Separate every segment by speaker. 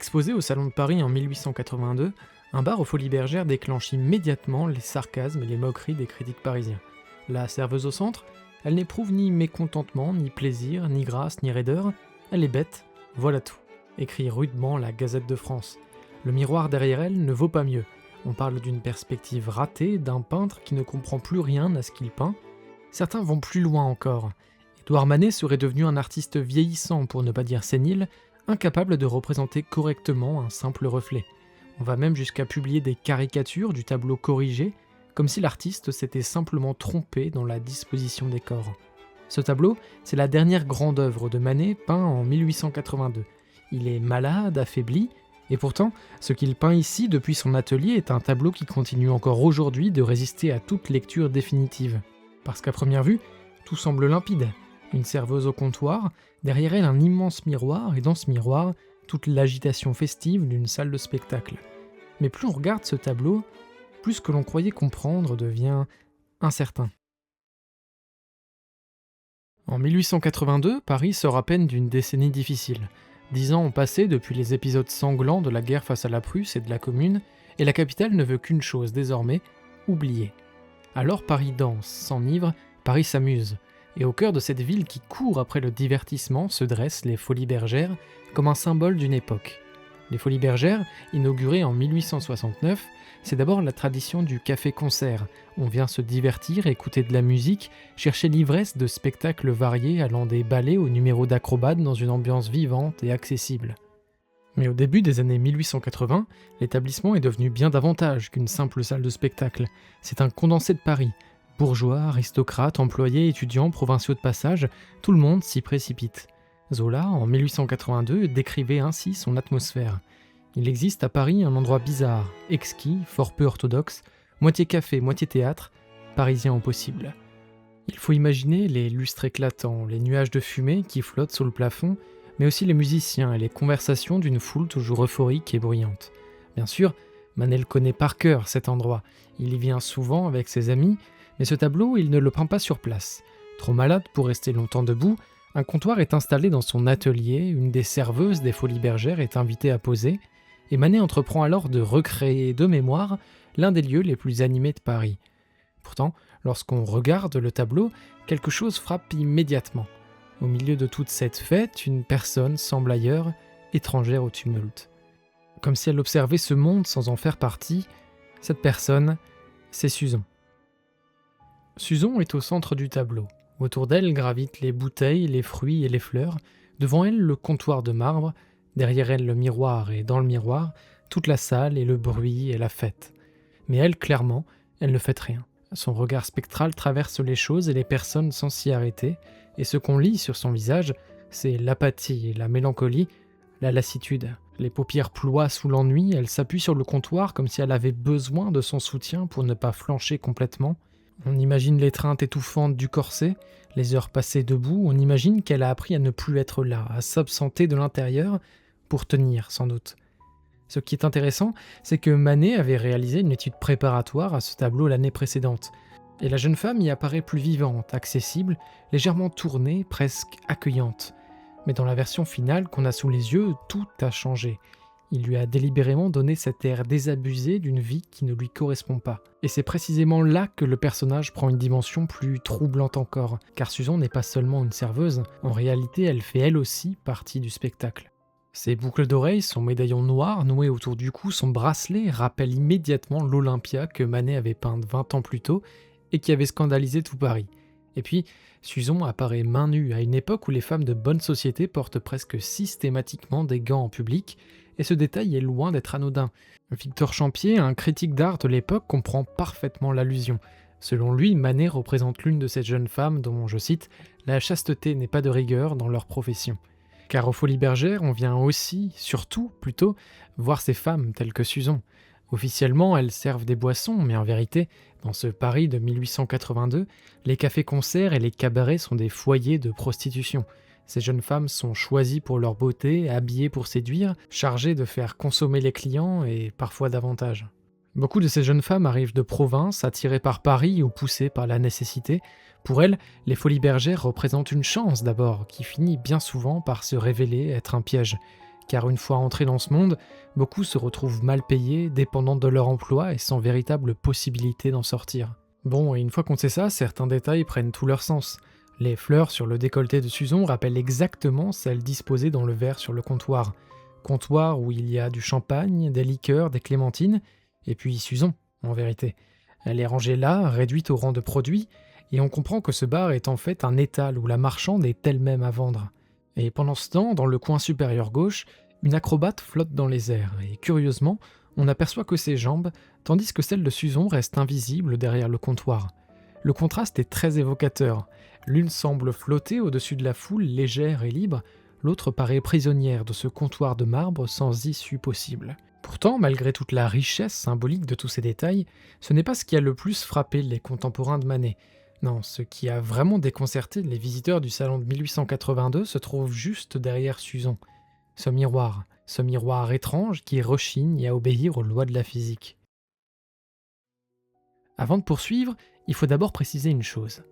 Speaker 1: Exposé au Salon de Paris en 1882, un bar aux Folies Bergères déclenche immédiatement les sarcasmes et les moqueries des critiques parisiens. La serveuse au centre, elle n'éprouve ni mécontentement, ni plaisir, ni grâce, ni raideur, elle est bête, voilà tout, écrit rudement la Gazette de France. Le miroir derrière elle ne vaut pas mieux. On parle d'une perspective ratée, d'un peintre qui ne comprend plus rien à ce qu'il peint. Certains vont plus loin encore. Édouard Manet serait devenu un artiste vieillissant, pour ne pas dire sénile, incapable de représenter correctement un simple reflet. On va même jusqu'à publier des caricatures du tableau corrigé, comme si l'artiste s'était simplement trompé dans la disposition des corps. Ce tableau, c'est la dernière grande œuvre de Manet, peint en 1882. Il est malade, affaibli, et pourtant, ce qu'il peint ici depuis son atelier est un tableau qui continue encore aujourd'hui de résister à toute lecture définitive. Parce qu'à première vue, tout semble limpide. Une serveuse au comptoir, derrière elle un immense miroir, et dans ce miroir, toute l'agitation festive d'une salle de spectacle. Mais plus on regarde ce tableau, plus ce que l'on croyait comprendre devient incertain. En 1882, Paris sort à peine d'une décennie difficile. 10 ans ont passé depuis les épisodes sanglants de la guerre face à la Prusse et de la Commune, et la capitale ne veut qu'une chose désormais, oublier. Alors Paris danse, s'enivre, Paris s'amuse. Et au cœur de cette ville qui court après le divertissement se dressent les Folies Bergères comme un symbole d'une époque. Les Folies Bergères, inaugurées en 1869, c'est d'abord la tradition du café-concert. On vient se divertir, écouter de la musique, chercher l'ivresse de spectacles variés allant des ballets aux numéros d'acrobates dans une ambiance vivante et accessible. Mais au début des années 1880, l'établissement est devenu bien davantage qu'une simple salle de spectacle. C'est un condensé de Paris. Bourgeois, aristocrates, employés, étudiants, provinciaux de passage, tout le monde s'y précipite. Zola, en 1882, décrivait ainsi son atmosphère. Il existe à Paris un endroit bizarre, exquis, fort peu orthodoxe, moitié café, moitié théâtre, parisien au possible. Il faut imaginer les lustres éclatants, les nuages de fumée qui flottent sous le plafond, mais aussi les musiciens et les conversations d'une foule toujours euphorique et bruyante. Bien sûr, Manel connaît par cœur cet endroit. Il y vient souvent avec ses amis, mais ce tableau, il ne le peint pas sur place. Trop malade pour rester longtemps debout, un comptoir est installé dans son atelier, une des serveuses des Folies Bergères est invitée à poser, et Manet entreprend alors de recréer de mémoire l'un des lieux les plus animés de Paris. Pourtant, lorsqu'on regarde le tableau, quelque chose frappe immédiatement. Au milieu de toute cette fête, une personne semble ailleurs, étrangère au tumulte. Comme si elle observait ce monde sans en faire partie, cette personne, c'est Suzon. Suzon est au centre du tableau. Autour d'elle gravitent les bouteilles, les fruits et les fleurs. Devant elle, le comptoir de marbre. Derrière elle, le miroir, et dans le miroir, toute la salle et le bruit et la fête. Mais elle, clairement, elle ne fait rien. Son regard spectral traverse les choses et les personnes sans s'y arrêter, et ce qu'on lit sur son visage, c'est l'apathie, la mélancolie, la lassitude. Les paupières ploient sous l'ennui, elle s'appuie sur le comptoir comme si elle avait besoin de son soutien pour ne pas flancher complètement. On imagine l'étreinte étouffante du corset, les heures passées debout, on imagine qu'elle a appris à ne plus être là, à s'absenter de l'intérieur, pour tenir sans doute. Ce qui est intéressant, c'est que Manet avait réalisé une étude préparatoire à ce tableau l'année précédente. Et la jeune femme y apparaît plus vivante, accessible, légèrement tournée, presque accueillante. Mais dans la version finale qu'on a sous les yeux, tout a changé. Il lui a délibérément donné cet air désabusé d'une vie qui ne lui correspond pas. Et c'est précisément là que le personnage prend une dimension plus troublante encore, car Suzon n'est pas seulement une serveuse, en réalité elle fait elle aussi partie du spectacle. Ses boucles d'oreilles, son médaillon noir noué autour du cou, son bracelet rappellent immédiatement l'Olympia que Manet avait peinte 20 ans plus tôt et qui avait scandalisé tout Paris. Et puis, Suzon apparaît main nue à une époque où les femmes de bonne société portent presque systématiquement des gants en public, et ce détail est loin d'être anodin. Victor Champier, un critique d'art de l'époque, comprend parfaitement l'allusion. Selon lui, Manet représente l'une de ces jeunes femmes dont, je cite, « la chasteté n'est pas de rigueur dans leur profession ». Car aux Folies Bergères, on vient aussi, surtout plutôt, voir ces femmes telles que Suzon. Officiellement, elles servent des boissons, mais en vérité, dans ce Paris de 1882, les cafés-concerts et les cabarets sont des foyers de prostitution. Ces jeunes femmes sont choisies pour leur beauté, habillées pour séduire, chargées de faire consommer les clients et parfois davantage. Beaucoup de ces jeunes femmes arrivent de province, attirées par Paris ou poussées par la nécessité. Pour elles, les Folies Bergères représentent une chance d'abord, qui finit bien souvent par se révéler être un piège. car une fois entrés dans ce monde, beaucoup se retrouvent mal payés, dépendants de leur emploi et sans véritable possibilité d'en sortir. Bon, et une fois qu'on sait ça, certains détails prennent tout leur sens. Les fleurs sur le décolleté de Susan rappellent exactement celles disposées dans le verre sur le comptoir. Comptoir où il y a du champagne, des liqueurs, des clémentines, et puis Susan, en vérité. Elle est rangée là, réduite au rang de produit, et on comprend que ce bar est en fait un étal où la marchande est elle-même à vendre. Et pendant ce temps, dans le coin supérieur gauche, une acrobate flotte dans les airs, et curieusement, on n'aperçoit que ses jambes, tandis que celle de Susan reste invisible derrière le comptoir. Le contraste est très évocateur. L'une semble flotter au-dessus de la foule, légère et libre, l'autre paraît prisonnière de ce comptoir de marbre sans issue possible. Pourtant, malgré toute la richesse symbolique de tous ces détails, ce n'est pas ce qui a le plus frappé les contemporains de Manet. Non, ce qui a vraiment déconcerté les visiteurs du salon de 1882 se trouve juste derrière Susan. Ce miroir étrange qui rechigne à obéir aux lois de la physique. Avant de poursuivre, il faut d'abord préciser une chose.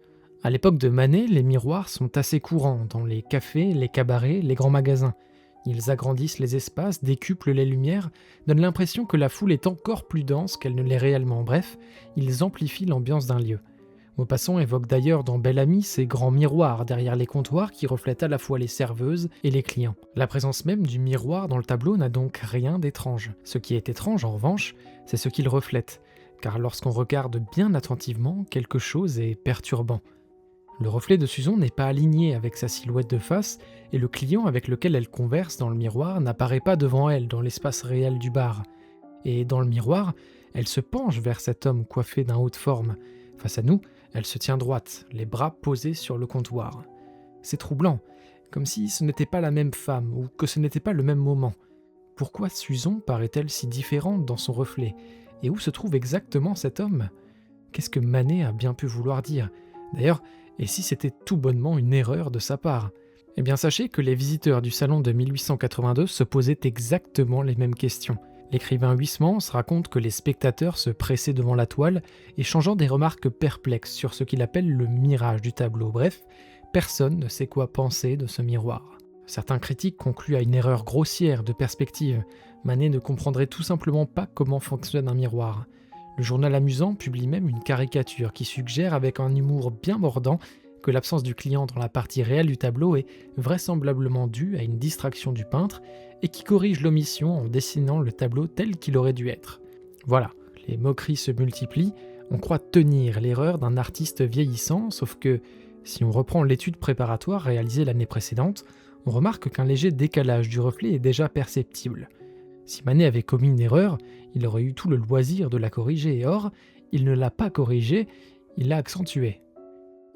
Speaker 1: À l'époque de Manet, les miroirs sont assez courants dans les cafés, les cabarets, les grands magasins. Ils agrandissent les espaces, décuplent les lumières, donnent l'impression que la foule est encore plus dense qu'elle ne l'est réellement. Bref, ils amplifient l'ambiance d'un lieu. Maupassant évoque d'ailleurs dans Bel Ami ces grands miroirs derrière les comptoirs qui reflètent à la fois les serveuses et les clients. La présence même du miroir dans le tableau n'a donc rien d'étrange. Ce qui est étrange en revanche, c'est ce qu'il reflète, car lorsqu'on regarde bien attentivement, quelque chose est perturbant. Le reflet de Susan n'est pas aligné avec sa silhouette de face, et le client avec lequel elle converse dans le miroir n'apparaît pas devant elle dans l'espace réel du bar. Et dans le miroir, elle se penche vers cet homme coiffé d'un haut de forme. Face à nous, elle se tient droite, les bras posés sur le comptoir. C'est troublant, comme si ce n'était pas la même femme, ou que ce n'était pas le même moment. Pourquoi Susan paraît-elle si différente dans son reflet? Et où se trouve exactement cet homme? Qu'est-ce que Manet a bien pu vouloir dire? D'ailleurs, et si c'était tout bonnement une erreur de sa part? Eh bien sachez que les visiteurs du salon de 1882 se posaient exactement les mêmes questions. L'écrivain Huysmans raconte que les spectateurs se pressaient devant la toile, échangeant des remarques perplexes sur ce qu'il appelle le mirage du tableau. Bref, personne ne sait quoi penser de ce miroir. Certains critiques concluent à une erreur grossière de perspective. Manet ne comprendrait tout simplement pas comment fonctionne un miroir. Le journal amusant publie même une caricature qui suggère avec un humour bien mordant que l'absence du client dans la partie réelle du tableau est vraisemblablement due à une distraction du peintre et qui corrige l'omission en dessinant le tableau tel qu'il aurait dû être. Voilà, les moqueries se multiplient, on croit tenir l'erreur d'un artiste vieillissant, sauf que, si on reprend l'étude préparatoire réalisée l'année précédente, on remarque qu'un léger décalage du reflet est déjà perceptible. Si Manet avait commis une erreur, il aurait eu tout le loisir de la corriger, et or, il ne l'a pas corrigée, il l'a accentuée.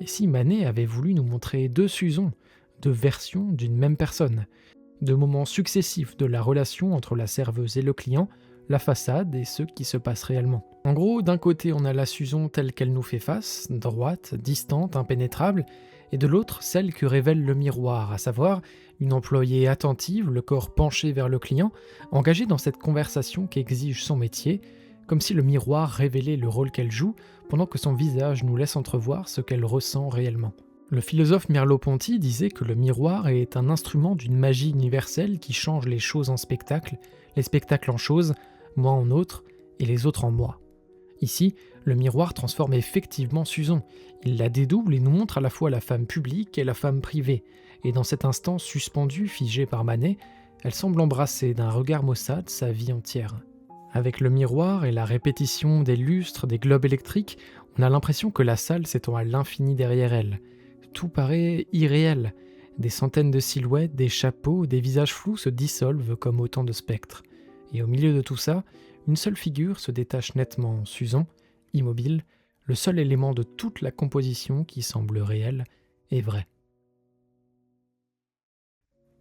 Speaker 1: Et si Manet avait voulu nous montrer deux Susan, deux versions d'une même personne, deux moments successifs de la relation entre la serveuse et le client, la façade et ce qui se passe réellement. En gros, d'un côté on a la Susan telle qu'elle nous fait face, droite, distante, impénétrable, et de l'autre celle que révèle le miroir, à savoir une employée attentive, le corps penché vers le client, engagée dans cette conversation qu'exige son métier, comme si le miroir révélait le rôle qu'elle joue, pendant que son visage nous laisse entrevoir ce qu'elle ressent réellement. Le philosophe Merleau-Ponty disait que le miroir est un instrument d'une magie universelle qui change les choses en spectacle, les spectacles en choses, moi en autres, et les autres en moi. Ici, le miroir transforme effectivement Susan. Il la dédouble et nous montre à la fois la femme publique et la femme privée. Et dans cet instant suspendu, figé par Manet, elle semble embrasser d'un regard maussade sa vie entière. Avec le miroir et la répétition des lustres, des globes électriques, on a l'impression que la salle s'étend à l'infini derrière elle. Tout paraît irréel. Des centaines de silhouettes, des chapeaux, des visages flous se dissolvent comme autant de spectres. Et au milieu de tout ça, une seule figure se détache nettement, Susan, immobile, le seul élément de toute la composition qui semble réel et vrai.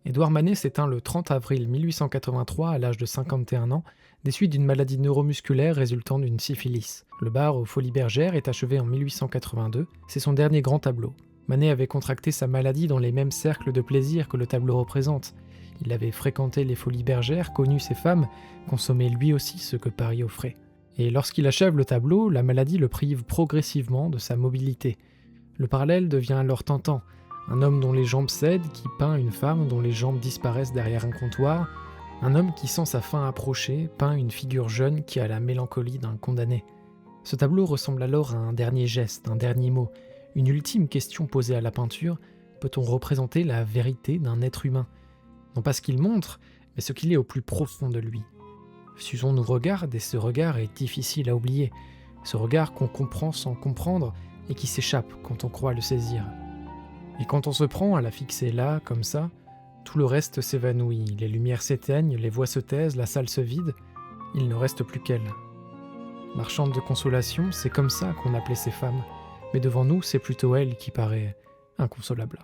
Speaker 1: Édouard Manet s'éteint le 30 avril 1883 à l'âge de 51 ans, des suites d'une maladie neuromusculaire résultant d'une syphilis. Le bar aux Folies Bergères est achevé en 1882, c'est son dernier grand tableau. Manet avait contracté sa maladie dans les mêmes cercles de plaisir que le tableau représente. Il avait fréquenté les Folies Bergères, connu ces femmes, consommé lui aussi ce que Paris offrait. Et lorsqu'il achève le tableau, la maladie le prive progressivement de sa mobilité. Le parallèle devient alors tentant. Un homme dont les jambes cèdent qui peint une femme dont les jambes disparaissent derrière un comptoir, Un homme qui sent sa fin approcher peint une figure jeune qui a la mélancolie d'un condamné. Ce tableau ressemble alors à un dernier geste, un dernier mot, une ultime question posée à la peinture: peut-on représenter la vérité d'un être humain? Non pas ce qu'il montre, mais ce qu'il est au plus profond de lui. Susan nous regarde et ce regard est difficile à oublier. Ce regard qu'on comprend sans comprendre et qui s'échappe quand on croit le saisir. Et quand on se prend à la fixer là, comme ça, tout le reste s'évanouit, les lumières s'éteignent, les voix se taisent, la salle se vide, il ne reste plus qu'elle. Marchande de consolation, c'est comme ça qu'on appelait ces femmes, mais devant nous, c'est plutôt elle qui paraît inconsolable.